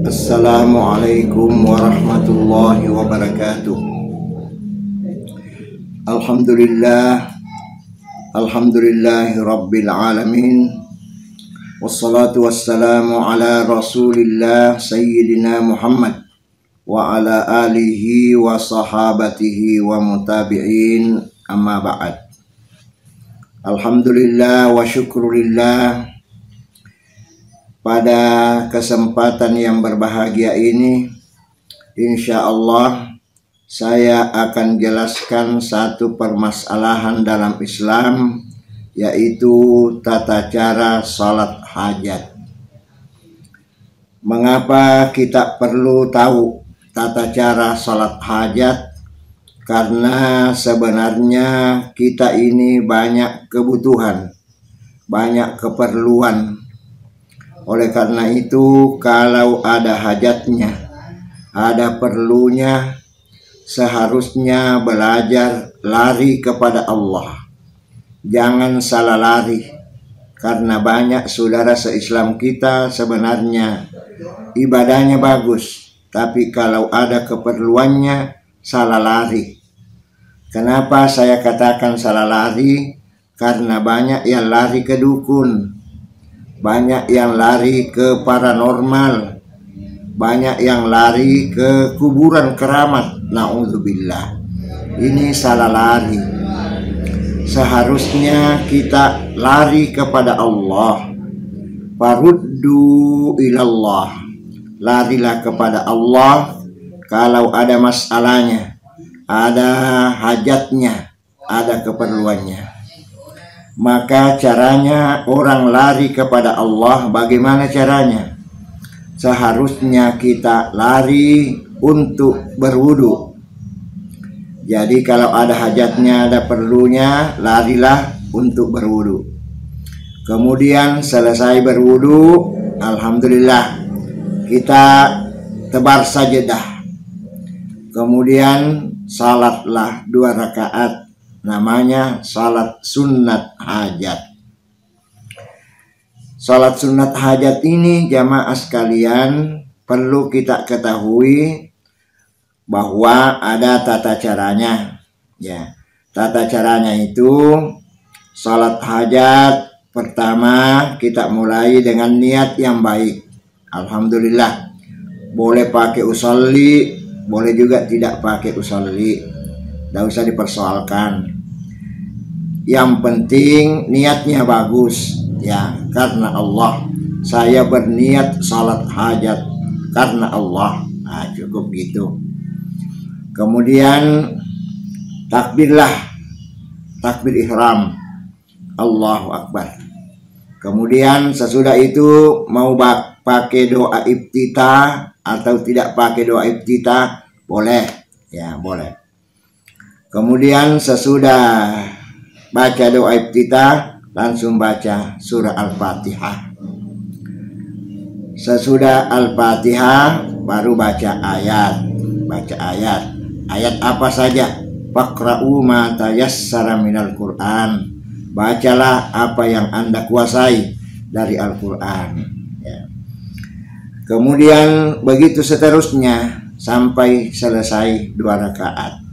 Assalamualaikum warahmatullahi wabarakatuh. Alhamdulillahi rabbil alamin. Wassalatu wassalamu ala rasulillah sayyidina Muhammad wa ala alihi wa sahabatihi wa mutabi'in, amma ba'd. Alhamdulillah wa syukurillah. Pada kesempatan yang berbahagia ini, insya Allah saya akan jelaskan satu permasalahan dalam Islam, yaitu tata cara salat hajat. Mengapa kita perlu tahu tata cara salat hajat? Karena sebenarnya kita ini banyak kebutuhan, banyak keperluan. Oleh karena itu, kalau ada hajatnya, ada perlunya, seharusnya belajar lari kepada Allah. Jangan salah lari, karena banyak saudara se-Islam kita sebenarnya ibadahnya bagus, tapi kalau ada keperluannya salah lari. Kenapa saya katakan salah lari? Karena banyak yang lari ke dukun, banyak yang lari ke paranormal, banyak yang lari ke kuburan keramat. Na'udzubillah. Ini salah lari. Seharusnya kita lari kepada Allah. Faruddu ilallah. Larilah kepada Allah kalau ada masalahnya, ada hajatnya, ada keperluannya. Maka caranya orang lari kepada Allah, bagaimana caranya? Seharusnya kita lari untuk berwudu. Jadi kalau ada hajatnya, ada perlunya, larilah untuk berwudu. Kemudian selesai berwudu, alhamdulillah, kita tebar sajadah. Kemudian salatlah 2 rakaat. Namanya salat sunat hajat. Salat sunat hajat ini, jamaah sekalian, perlu kita ketahui bahwa ada tata caranya. Ya, tata caranya itu salat hajat pertama kita mulai dengan niat yang baik. Alhamdulillah. Boleh pakai usolli, boleh juga tidak pakai usolli. Tidak usah dipersoalkan. Yang penting niatnya bagus, ya, karena Allah. Saya berniat salat hajat karena Allah. Nah, cukup gitu. Kemudian takbirlah, takbir ihram, Allahu Akbar. Kemudian sesudah itu mau pakai doa iftitah atau tidak pakai doa iftitah, boleh, ya, boleh. Kemudian sesudah baca doa iftitah, langsung baca surah Al-Fatihah. Sesudah Al-Fatihah baru baca ayat. Baca ayat. Ayat apa saja? Faqra'u ma tayassara minal Qur'an. Bacalah apa yang Anda kuasai dari Al-Qur'an, ya. Kemudian begitu seterusnya sampai selesai 2 rakaat.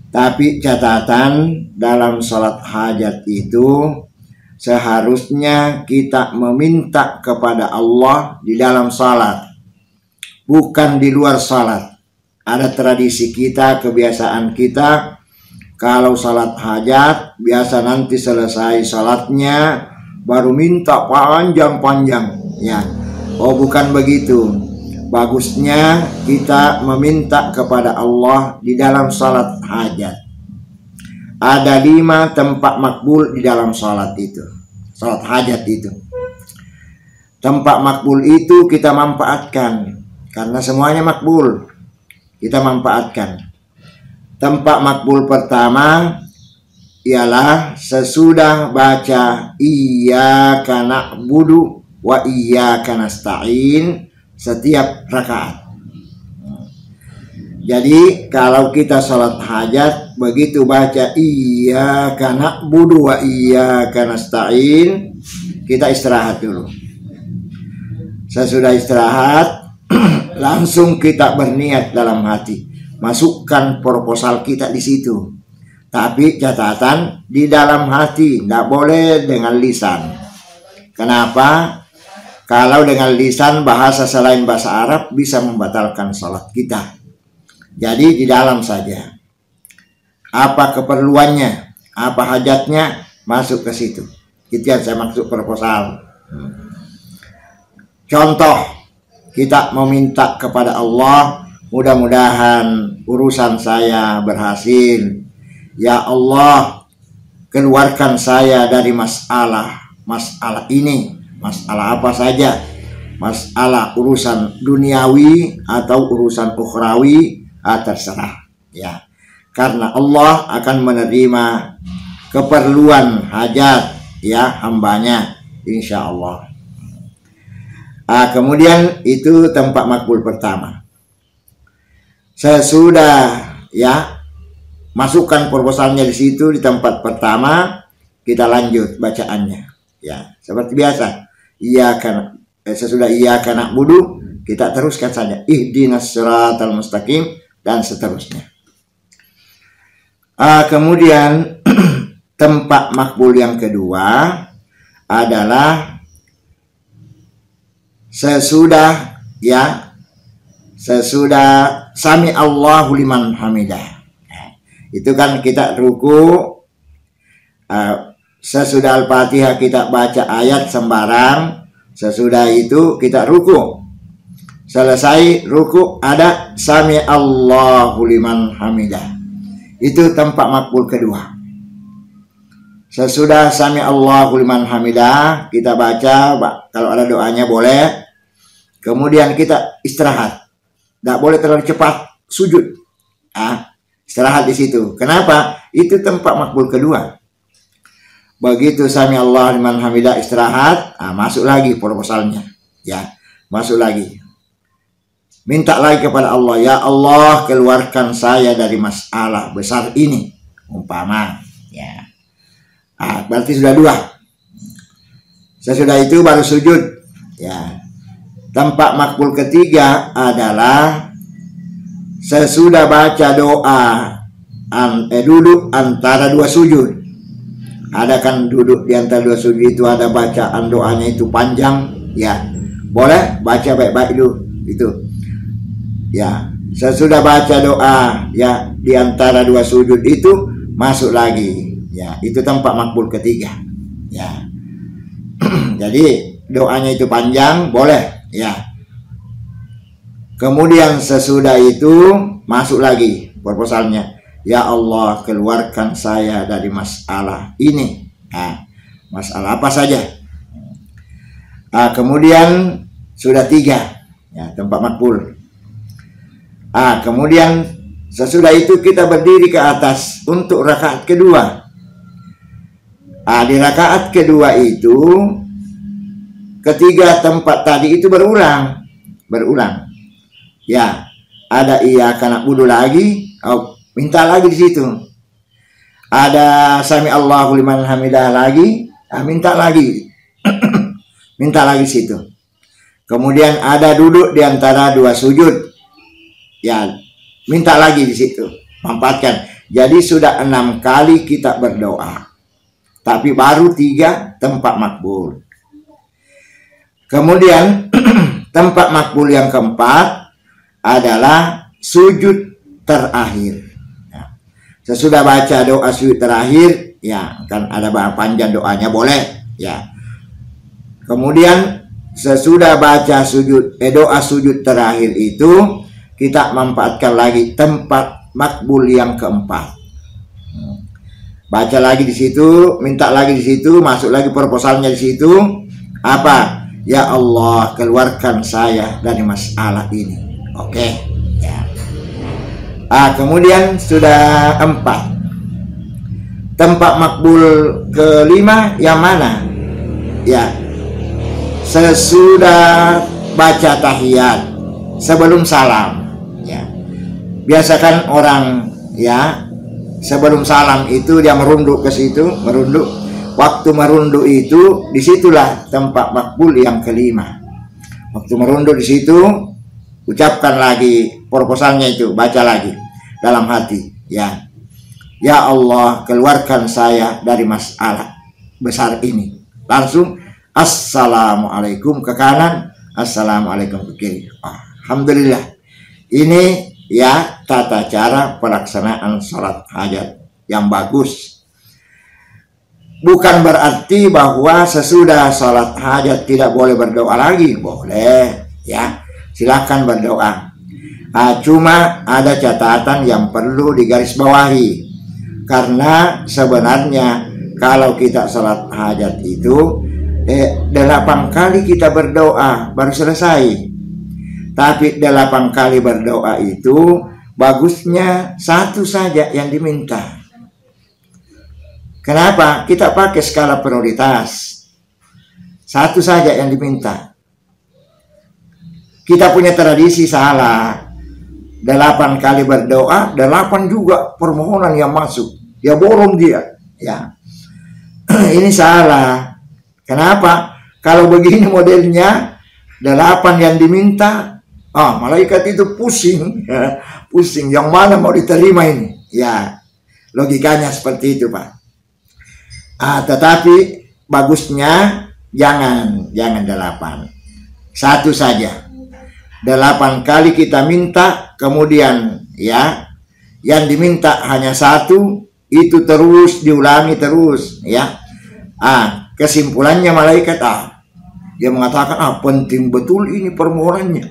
Tapi catatan, dalam salat hajat itu seharusnya kita meminta kepada Allah di dalam salat, bukan di luar salat. Ada tradisi kita, kebiasaan kita, kalau salat hajat biasa nanti selesai salatnya baru minta panjang-panjang, ya. Oh, bukan begitu. Bagusnya kita meminta kepada Allah di dalam salat hajat. Ada 5 tempat makbul di dalam salat itu, salat hajat itu. Tempat makbul itu kita manfaatkan, karena semuanya makbul, kita manfaatkan. Tempat makbul pertama ialah sesudah baca iyyaka na'budu wa iyyaka nasta'in setiap rakaat. Jadi kalau kita salat hajat, begitu baca iyyaka na'budu wa iyyaka nasta'in, kita istirahat dulu. Sesudah istirahat langsung kita berniat dalam hati, masukkan proposal kita di situ. Tapi catatan di dalam hati, tidak boleh dengan lisan. Kenapa? Kalau dengan lisan bahasa selain bahasa Arab bisa membatalkan salat kita. Jadi di dalam saja. Apa keperluannya, apa hajatnya, masuk ke situ. Itu yang saya maksud proposal. Contoh, kita meminta kepada Allah, mudah-mudahan urusan saya berhasil. Ya Allah, keluarkan saya dari masalah ini. Masalah apa saja, masalah urusan duniawi atau urusan ukhrawi, terserah ya, karena Allah akan menerima keperluan hajat ya hambanya, insya Allah. Kemudian itu tempat makbul pertama. Sesudah ya masukkan proposalnya di situ di tempat pertama, kita lanjut bacaannya ya seperti biasa. Sesudah iyyaka na'budu, kita teruskan saja ihdinas siratal mustaqim dan seterusnya. Kemudian tempat makbul yang kedua adalah sesudah sami Allahu liman hamidah. Itu kan kita ruku, sesudah Al-Fatihah kita baca ayat sembarang, sesudah itu kita ruku. Selesai ruku ada sami Allahu liman hamidah. Itu tempat makbul kedua. Sesudah sami Allahu liman hamidah kita baca, kalau ada doanya boleh. Kemudian kita istirahat. Tidak boleh terlalu cepat sujud. Istirahat di situ. Kenapa? Itu tempat makbul kedua. Begitu sami Allah liman hamidah istirahat, masuk lagi proposalnya ya, masuk lagi, minta lagi kepada Allah, ya Allah keluarkan saya dari masalah besar ini umpama ya. Berarti sudah dua. Sesudah itu baru sujud ya. Tempat makbul ketiga adalah sesudah baca doa duduk antara dua sujud. Ada kan duduk di antara dua sujud itu ada bacaan doanya itu panjang ya, boleh baca baik-baik dulu itu ya. Sesudah baca doa ya di antara dua sujud itu masuk lagi ya, itu tempat makbul ketiga ya. Jadi doanya itu panjang boleh ya. Kemudian sesudah itu masuk lagi proposalnya, ya Allah keluarkan saya dari masalah ini. Masalah apa saja. Kemudian sudah tiga ya, tempat makbul. Kemudian sesudah itu kita berdiri ke atas untuk rakaat kedua. Di rakaat kedua itu ketiga tempat tadi itu berulang ya. Ada iyyaka na'budu lagi, minta lagi di situ. Ada sami Allahu liman hamidah lagi, minta lagi. Minta lagi situ. Kemudian ada duduk di antara dua sujud. Ya, minta lagi di situ. Manfaatkan. Jadi sudah 6 kali kita berdoa. Tapi baru 3 tempat makbul. Kemudian tempat makbul yang keempat adalah sujud terakhir. Sesudah baca doa sujud terakhir ya, kan ada panjang doanya boleh ya. Kemudian sesudah baca doa sujud terakhir itu kita manfaatkan lagi tempat makbul yang keempat. Baca lagi di situ, minta lagi di situ, masuk lagi proposalnya di situ. Apa? Ya Allah keluarkan saya dari masalah ini. Oke ya. Kemudian sudah 4. Tempat makbul kelima yang mana? Ya, sesudah baca tahiyat sebelum salam. Ya, biasakan orang ya sebelum salam itu dia merunduk ke situ, merunduk. Waktu merunduk itu disitulah tempat makbul yang kelima. Waktu merunduk di situ, ucapkan lagi proposalnya itu, baca lagi dalam hati, ya. Ya Allah, keluarkan saya dari masalah besar ini. Langsung assalamualaikum ke kanan, assalamualaikum ke kiri. Alhamdulillah. Ini ya tata cara pelaksanaan sholat hajat yang bagus. Bukan berarti bahwa sesudah sholat hajat tidak boleh berdoa lagi. Boleh, ya, silakan berdoa. Cuma ada catatan yang perlu digarisbawahi. Karena sebenarnya kalau kita sholat hajat itu 8 kali kita berdoa baru selesai. Tapi 8 kali berdoa itu bagusnya 1 saja yang diminta. Kenapa? Kita pakai skala prioritas. 1 saja yang diminta. Kita punya tradisi salah. 8 kali berdoa, 8 juga permohonan yang masuk. Ya borong dia. Ya. Ini salah. Kenapa? Kalau begini modelnya 8 yang diminta, malaikat itu pusing, pusing. Yang mana mau diterima ini? Ya, logikanya seperti itu, Pak. Tetapi bagusnya jangan 8, 1 saja. 8 kali kita minta, kemudian ya, yang diminta hanya 1, itu terus diulangi terus, ya. Kesimpulannya malaikat, dia mengatakan penting betul ini permohonannya.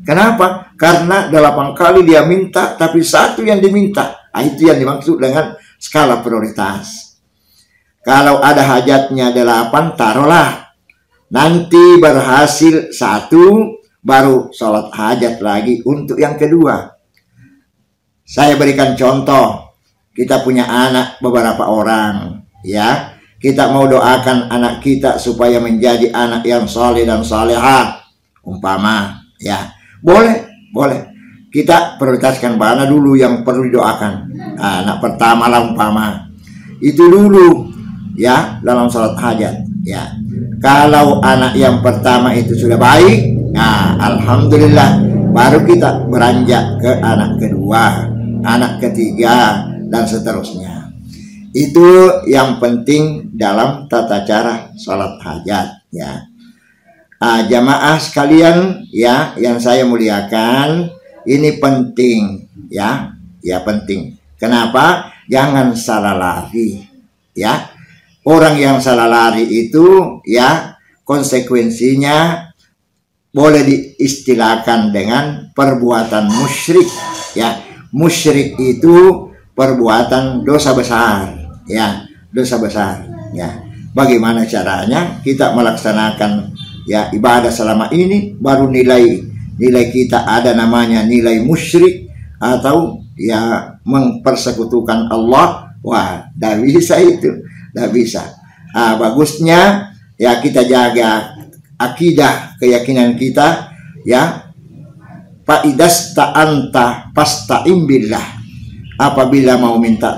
Kenapa? Karena 8 kali dia minta, tapi 1 yang diminta. Itu yang dimaksud dengan skala prioritas. Kalau ada hajatnya 8, taruhlah. Nanti berhasil 1, baru sholat hajat lagi untuk yang kedua. Saya berikan contoh. Kita punya anak beberapa orang, ya. Kita mau doakan anak kita supaya menjadi anak yang saleh dan salehah, umpama, ya. Boleh. Kita prioritaskan mana dulu yang perlu didoakan. Anak pertama lah umpama. Itu dulu, ya, dalam sholat hajat, ya. Kalau anak yang pertama itu sudah baik, alhamdulillah, baru kita beranjak ke anak kedua, anak ketiga, dan seterusnya. Itu yang penting dalam tata cara sholat hajat, ya. Jamaah sekalian, ya, yang saya muliakan, ini penting, ya, penting. Kenapa? Jangan salah lari, ya. Orang yang salah lari itu, ya, konsekuensinya boleh diistilahkan dengan perbuatan musyrik, ya. Musyrik itu perbuatan dosa besar, ya, dosa besar, ya. Bagaimana caranya kita melaksanakan, ya, ibadah selama ini, baru nilai kita ada namanya nilai musyrik atau ya mempersekutukan Allah. Wah, tidak bisa itu, tidak bisa. Bagusnya ya kita jaga akidah keyakinan kita, ya. Fa'idas ta'anta fasta'in billah. Apabila mau minta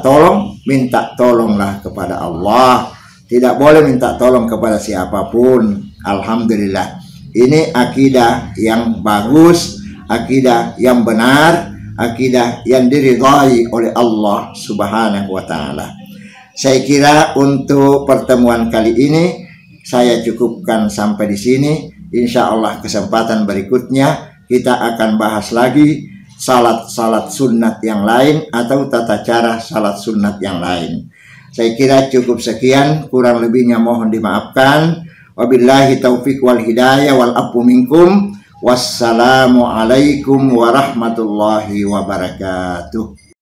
tolonglah kepada Allah. Tidak boleh minta tolong kepada siapapun. Alhamdulillah. Ini akidah yang bagus, akidah yang benar, akidah yang diridhai oleh Allah Subhanahu wa taala. Saya kira untuk pertemuan kali ini saya cukupkan sampai di sini. Insya Allah kesempatan berikutnya kita akan bahas lagi salat sunnat yang lain atau tata cara salat sunnat yang lain. Saya kira cukup sekian, kurang lebihnya mohon dimaafkan. Wabillahi taufiq wal hidayah wal afu minkum. Wassalamualaikum warahmatullahi wabarakatuh.